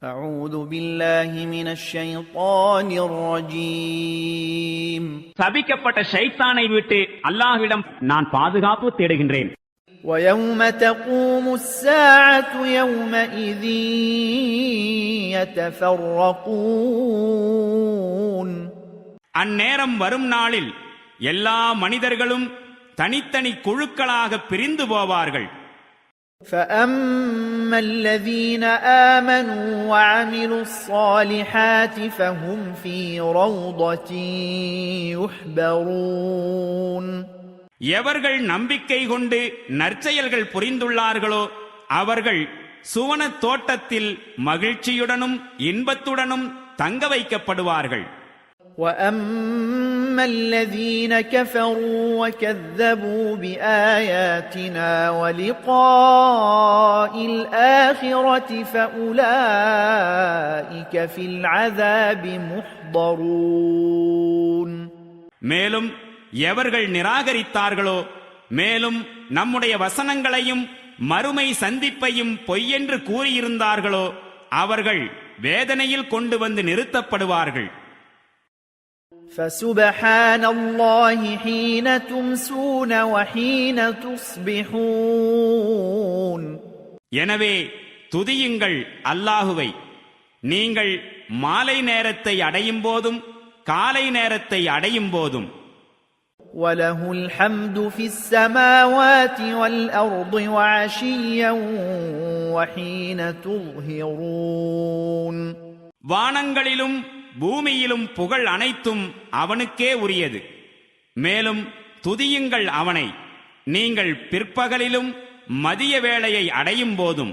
أعوذ بالله من الشيطان الرجيم சபிக்கப்பட்ட ஷைத்தானை விட்டு அல்லாஹ்விடம் நான் பாதுகாப்பு தேடுகின்றேன். ويوم تقوم الساعة يومئذ يتفرقون அந்நேரம் வரும் நாளில் எல்லா மனிதர்களும் தனித்தனி குழுக்களாக பிரிந்து போவார்கள். فأما الذين آمنوا وعملوا الصالحات فهم في روضة يحبرون எவர்கள் நம்பிக்கை கொண்டு நற்செயல்கள் புரிந்துள்ளார்களோ அவர்கள் சுவன தோட்டத்தில் மகிழ்ச்சியுடனும் இன்பத்துடனும் தங்க வைக்கப்படுவார்கள். وَأَمَّا الَّذِينَ كَفَرُوا وَكَذَّبُوا بِآيَاتِنَا وَلِقَاءِ الْآخِرَةِ فَأُولَئِكَ فِي الْعَذَابِ مُحْضَرُونَ மேலும் எவர்கள் நிராகரித்தார்களோ மேலும் நம்முடைய வசனங்களையும் மறுமை சந்திப்பையும் பொய்யென்று கூறியிருந்தார்களோ அவர்கள் வேதனையில் கொண்டு வந்து நிறுத்தப்படுவார்கள். فَسُبْحَانَ اللَّهِ حِينَ تُمْسُونَ وَحِينَ تُصْبِحُونَ எனவே துதியுங்கள் அல்லாஹுவை, நீங்கள் மாலை நேரத்தை அடையும் போதும் காலை நேரத்தை அடையும் போதும். وَلَهُ الْحَمْدُ فِي السَّمَاوَاتِ وَالْأَرْضِ وَعَشِيًّا وَحِينَ تُظْهِرُونَ வானங்களிலும் பூமியிலும் புகழ் அனைத்தும் அவனுக்கே உரியது. மேலும் துதியுங்கள் அவனை, நீங்கள் பிற்பகலிலும் மதிய வேளையை அடையும் போதும்.